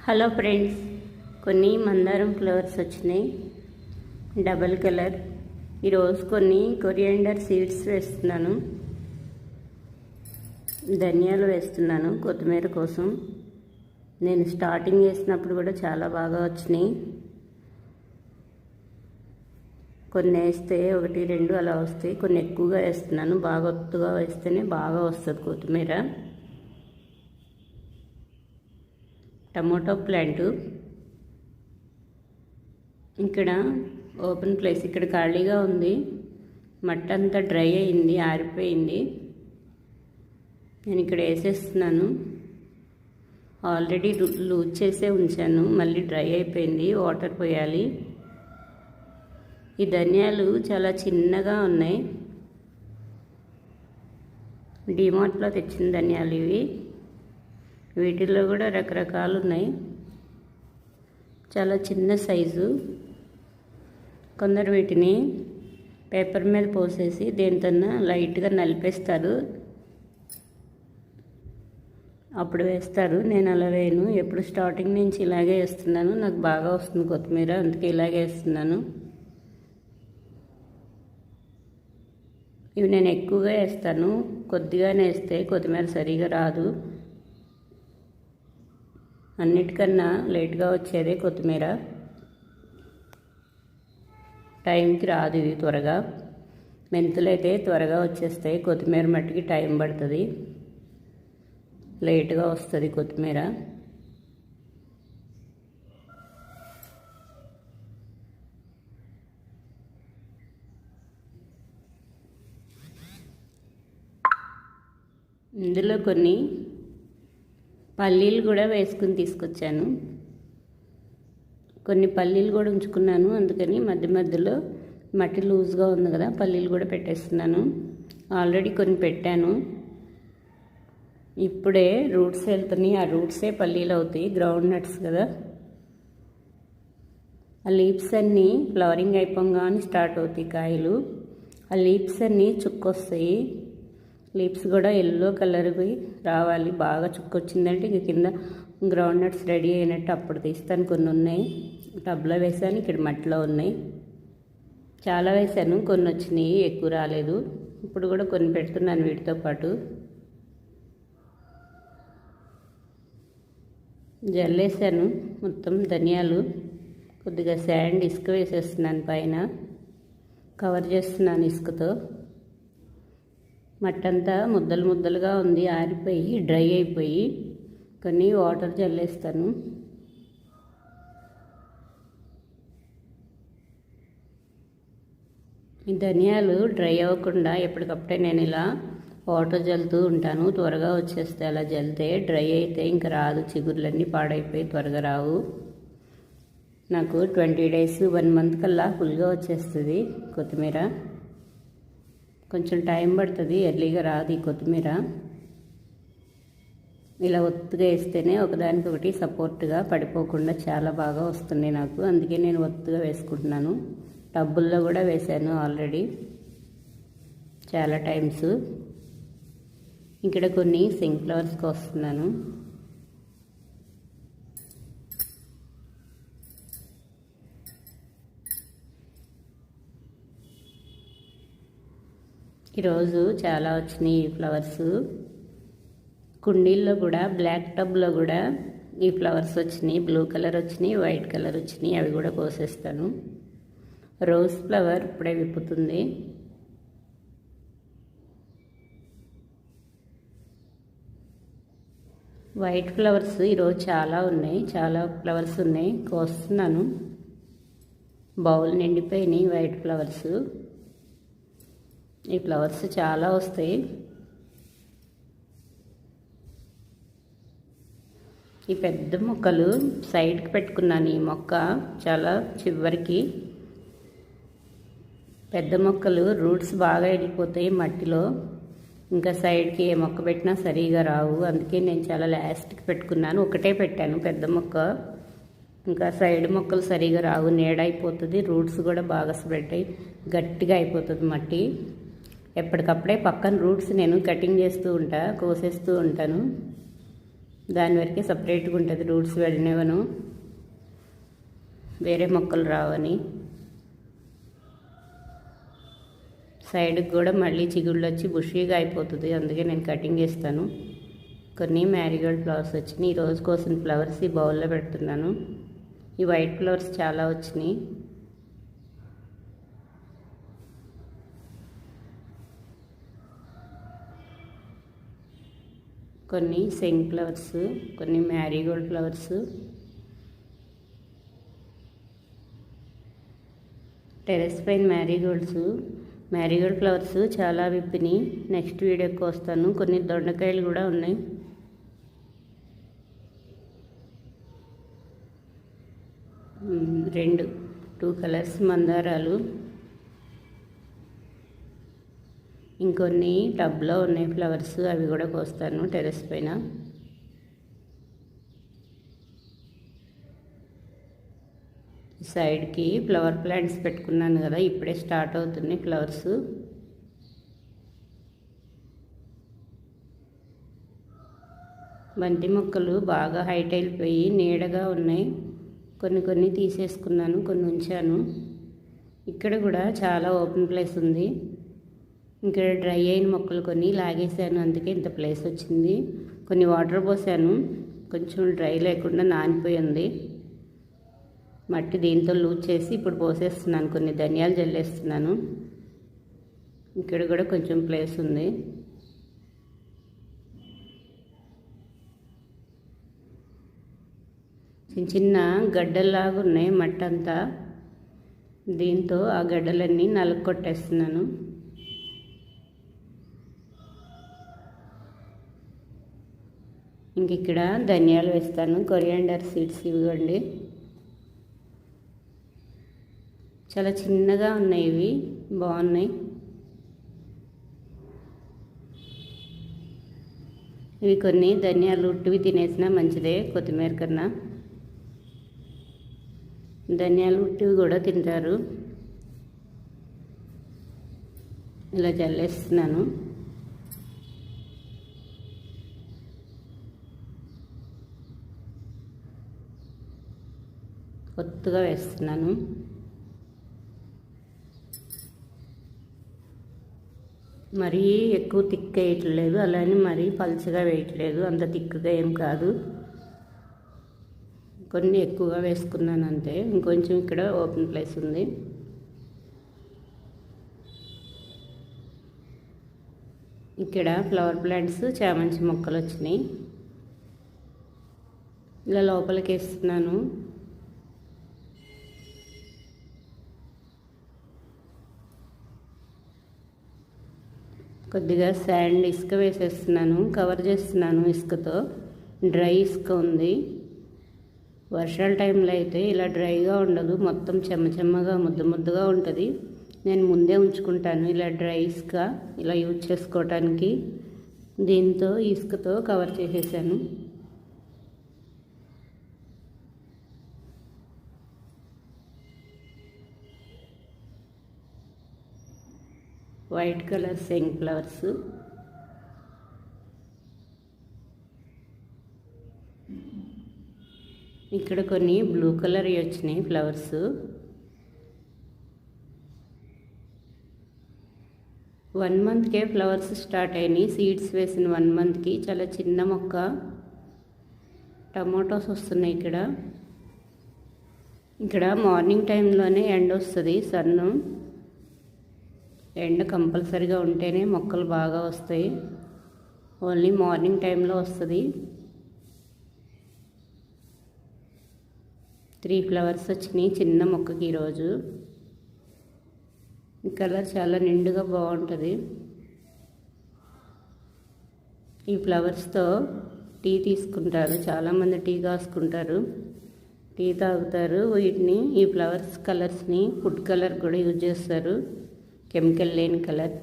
Hello friends, కొన్ని మందారం flowers వచ్చినాయి డబల్ కలర్. ఈరోజు కొన్ని కొరియాండర్ సీడ్స్ వేస్తున్నాను, ధనియాలు వేస్తున్నాను కొత్తిమీర కోసం. నేను స్టార్టింగ్ వేసినప్పుడు కూడా చాలా బాగా వచ్చినాయి. కొన్ని వేస్తే 1-2 అలా వస్తాయి, కొన్ని ఎక్కువగా వేస్తున్నాను. బాగా ఒత్తుగా వేస్తేనే బాగా వస్తుంది కొత్తిమీర. టమోటో ప్లాంట్ ఇక్కడ ఓపెన్ ప్లేస్, ఇక్కడ ఖాళీగా ఉంది. మట్టి అంతా డ్రై అయింది, ఆరిపోయింది. నేను ఇక్కడ వేసేస్తున్నాను. ఆల్రెడీ లూజ్ చేసే ఉంచాను, మళ్ళీ డ్రై అయిపోయింది, వాటర్ పోయాలి. ఈ ధనియాలు చాలా చిన్నగా ఉన్నాయి, డిమార్ట్లో తెచ్చిన ధనియాలు ఇవి. వీటిల్లో కూడా రకరకాలు ఉన్నాయి, చాలా చిన్న సైజు. కొందరు వీటిని పేపర్ మీద పోసేసి దేనితోన్నా లైట్గా నలిపేస్తారు, అప్పుడు వేస్తారు. నేను అలా వేయను, ఎప్పుడు స్టార్టింగ్ నుంచి ఇలాగే వేస్తున్నాను. నాకు బాగా వస్తుంది కొత్తిమీర, అందుకే ఇలాగే వేస్తున్నాను. ఇవి నేను ఎక్కువగా వేస్తాను, కొద్దిగానే వేస్తే కొత్తిమీర సరిగా రాదు. అన్నిటికన్నా లేట్గా వచ్చేదే కొత్తిమీర, టైంకి రాదు ఇది త్వరగా. మెంతులు అయితే త్వరగా వచ్చేస్తాయి, కొత్తిమీర మట్టికి టైం పడుతుంది, లేట్గా వస్తుంది కొత్తిమీర. ఇందులో కొన్ని పల్లీలు కూడా వేసుకుని తీసుకొచ్చాను, కొన్ని పల్లీలు కూడా ఉంచుకున్నాను. అందుకని మధ్య మధ్యలో మట్టి లూజ్గా ఉంది కదా, పల్లీలు కూడా పెట్టేస్తున్నాను. ఆల్రెడీ కొన్ని పెట్టాను, ఇప్పుడే రూట్స్ వెళ్తున్నాయి. ఆ రూట్సే పల్లీలు అవుతాయి, గ్రౌండ్ నట్స్ కదా. ఆ లీవ్స్ అన్నీ ఫ్లవరింగ్ అయిపోగానే స్టార్ట్ అవుతాయి కాయలు. ఆ లీవ్స్ అన్నీ చుక్కొస్తాయి. లీవ్స్ కూడా ఎల్లో కలర్వి రావాలి, బాగా చుక్కొచ్చిందంటే ఇక కింద గ్రౌండ్ నట్స్ రెడీ అయినట్టు. అప్పుడు తీస్తాను. కొన్ని ఉన్నాయి టబ్లో వేసాను, ఇక్కడ మట్టిలో ఉన్నాయి. చాలా వేసాను, కొన్ని వచ్చినాయి, ఎక్కువ రాలేదు. ఇప్పుడు కూడా కొన్ని పెడుతున్నాను వీటితో పాటు. జల్లేసాను మొత్తం ధనియాలు. కొద్దిగా శాండ్ ఇసుక వేసేస్తున్నాను పైన, కవర్ చేస్తున్నాను ఇసుకతో. మట్టంతా ముద్దలు ముద్దలుగా ఉంది, ఆరిపోయి డ్రై అయిపోయి. కొన్ని వాటర్ జల్లేస్తాను. ఈ ధనియాలు డ్రై అవ్వకుండా ఎప్పటికప్పుడే నేను ఇలా వాటర్ జల్లుతూ ఉంటాను, త్వరగా వచ్చేస్తే. అలా జల్లితే డ్రై అయితే ఇంకా రాదు, చిగుర్లన్నీ పాడైపోయి త్వరగా రావు. నాకు 20 days 1 month కల్లా ఫుల్గా వచ్చేస్తుంది కొత్తిమీర. కొంచెం టైం పడుతుంది, ఎర్లీగా రాదు ఈ కొత్తిమీర. ఇలా ఒత్తుగా వేస్తేనే ఒకదానికొకటి సపోర్ట్గా పడిపోకుండా చాలా బాగా వస్తుంది నాకు. అందుకే నేను ఒత్తుగా వేసుకుంటున్నాను. టబ్బుల్లో కూడా వేసాను ఆల్రెడీ చాలా టైమ్స్. ఇక్కడ కొన్ని సింక్ ఫ్లవర్స్కి వస్తున్నాను. ఈరోజు చాలా వచ్చినాయి ఈ ఫ్లవర్స్. కుండీల్లో కూడా, బ్లాక్ టబ్లో కూడా ఈ ఫ్లవర్స్ వచ్చినాయి. బ్లూ కలర్ వచ్చినాయి, వైట్ కలర్ వచ్చినాయి, అవి కూడా కోసేస్తాను. రోజ్ ఫ్లవర్ ఇప్పుడే విప్పుతుంది. వైట్ ఫ్లవర్స్ ఈరోజు చాలా ఉన్నాయి, చాలా ఫ్లవర్స్ ఉన్నాయి, కోస్తున్నాను. బౌల్ నిండిపోయినాయి వైట్ ఫ్లవర్స్. ఈ ఫ్లవర్స్ చాలా వస్తాయి. ఈ పెద్ద మొక్కలు సైడ్కి పెట్టుకున్నాను. ఈ మొక్క చాలా చివరికి. పెద్ద మొక్కలు రూట్స్ బాగా వెళ్ళిపోతాయి మట్టిలో, ఇంకా సైడ్కి ఏ మొక్క పెట్టినా సరిగా రావు. అందుకే నేను చాలా లాస్ట్కి పెట్టుకున్నాను. ఒకటే పెట్టాను పెద్ద మొక్క, ఇంకా సైడ్ మొక్కలు సరిగా రావు, నీడైపోతుంది. రూట్స్ కూడా బాగా స్ప్రెడ్ అయ్యి గట్టిగా అయిపోతుంది మట్టి. ఎప్పటికప్పుడే పక్కన రూట్స్ నేను కటింగ్ చేస్తూ ఉంటా, కోసేస్తూ ఉంటాను. దాని వరకే సపరేట్గా ఉంటుంది, రూట్స్ వెళ్ళినవను వేరే మొక్కలు రావని. సైడ్కి కూడా మళ్ళీ చిగుళ్ళు వచ్చి బుషీగా అయిపోతుంది, అందుకే నేను కటింగ్ చేస్తాను. కొన్ని మ్యారీగోల్డ్ ఫ్లవర్స్ వచ్చినాయి. ఈరోజు కోసం ఫ్లవర్స్ ఈ బౌల్లో పెడుతున్నాను. ఈ వైట్ ఫ్లవర్స్ చాలా వచ్చినాయి. కొన్ని సెంగ్ ఫ్లవర్స్, కొన్ని మ్యారీగోల్డ్ ఫ్లవర్స్. టెరెస్ పైన మ్యారీగోల్డ్ ఫ్లవర్స్ చాలా విప్పినాయి. నెక్స్ట్ వీడియోకి వస్తాను. కొన్ని దొండకాయలు కూడా ఉన్నాయి. టూ కలర్స్ మందారాలు. ఇంకొన్ని టబ్లో ఉన్నాయి ఫ్లవర్స్, అవి కూడా కోస్తాను టెరెస్ పైన. సైడ్కి ఫ్లవర్ ప్లాంట్స్ పెట్టుకున్నాను కదా, ఇప్పుడే స్టార్ట్ అవుతున్నాయి ఫ్లవర్స్. బంతి మొక్కలు బాగా హైట్ అయిపోయి నీడగా ఉన్నాయి. కొన్ని తీసేసుకున్నాను, కొన్ని ఉంచాను. ఇక్కడ కూడా చాలా ఓపెన్ ప్లేస్ ఉంది. ఇక్కడ డ్రై అయిన మొక్కలు కొన్ని లాగేసాను, అందుకే ఇంత ప్లేస్ వచ్చింది. కొన్ని వాటర్ పోసాను, కొంచెం డ్రై లేకుండా నానిపోయింది. మట్టి దీంతో లూజ్ చేసి ఇప్పుడు పోసేస్తున్నాను. కొన్ని ధనియాలు జల్లేస్తున్నాను. ఇక్కడ కూడా కొంచెం ప్లేస్ ఉంది. చిన్న గడ్డల్లాగా ఉన్నాయి మట్టి అంతా. దీంతో ఆ గడ్డలన్నీ నలుకొట్టేస్తున్నాను. ఇంక ఇక్కడ ధనియాలు వేస్తాను, కొరియాండర్ సీడ్స్ ఇవ్వండి. చాలా చిన్నగా ఉన్నాయి, ఇవి బాగున్నాయి. ఇవి కొన్ని ధనియాలు ఉట్టివి తినేసినా మంచిదే, కొత్తిమీర కన్నా. ధనియాలు ఉట్టివి కూడా తింటారు. ఇలా జల్లేస్తున్నాను. కొత్తగా వేస్తున్నాను. మరీ ఎక్కువ థిక్ వేయట్లేదు, అలానే మరీ పలుచగా వేయట్లేదు, అంత థిక్గా ఏం కాదు. కొన్ని ఎక్కువగా వేసుకున్నాను అంతే. ఇంకొంచెం ఇక్కడ ఓపెన్ ప్లేస్ ఉంది. ఇక్కడ ఫ్లవర్ ప్లాంట్స్ చామంతి మొక్కలు వచ్చినాయి. ఇలా లోపలికి వేస్తున్నాను. కొద్దిగా శాండ్ ఇసుక వేసేస్తున్నాను, కవర్ చేస్తున్నాను ఇసుకతో. డ్రై ఇసుక ఉంది. వర్షాల టైంలో అయితే ఇలా డ్రైగా ఉండదు, మొత్తం చెమ్మగా ముద్దగా ఉంటుంది. నేను ముందే ఉంచుకుంటాను ఇలా డ్రై ఇసుక, ఇలా యూజ్ చేసుకోవటానికి. దీంతో ఇసుకతో కవర్ చేసేసాను. White colour సెంగ్ flowers. ఇక్కడ కొన్ని బ్లూ కలర్ వచ్చినాయి ఫ్లవర్స్. వన్ మంత్కే ఫ్లవర్స్ స్టార్ట్ అయినాయి. సీడ్స్ వేసిన 1 మంత్కి. చాలా చిన్న మొక్క. టమాటోస్ వస్తున్నాయి. ఇక్కడ మార్నింగ్ టైంలోనే ఎండ వస్తుంది, సన్ను. ఎండ కంపల్సరీగా ఉంటేనే మొక్కలు బాగా వస్తాయి. ఓన్లీ మార్నింగ్ టైంలో వస్తుంది. 3 ఫ్లవర్స్ వచ్చినాయి చిన్న మొక్కకి ఈరోజు. ఈ కలర్ చాలా నిండుగా బాగుంటుంది. ఈ ఫ్లవర్స్తో టీ తీసుకుంటారు, చాలామంది టీ కాసుకుంటారు, టీ తాగుతారు. వీటిని ఈ ఫ్లవర్స్ కలర్స్ని ఫుడ్ కలర్ కూడా యూజ్ చేస్తారు, కెమికల్ లేని కలర్.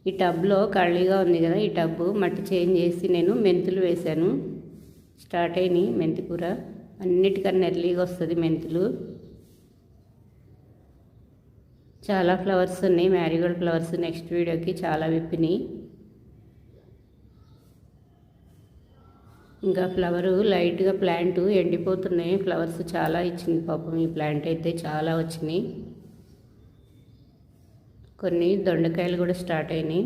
ఈ టబ్లో ఖాళీగా ఉంది కదా, ఈ టబ్బు మట్టి చేంజ్ చేసి నేను మెంతులు వేశాను. స్టార్ట్ అయినాయి మెంతి కూర. అన్నిటికన్నా ఎర్లీగా వస్తుంది మెంతులు. చాలా ఫ్లవర్స్ ఉన్నాయి, మ్యారీగోల్డ్ ఫ్లవర్స్. నెక్స్ట్ వీడియోకి చాలా విప్పినాయి. ఇంకా ఫ్లవరు లైట్గా ప్లాంట్ ఎండిపోతున్నాయి. ఫ్లవర్స్ చాలా ఇచ్చింది పాపం. ఈ ప్లాంట్ అయితే చాలా వచ్చినాయి. కొన్ని దొండకాయలు కూడా స్టార్ట్ అయినాయి.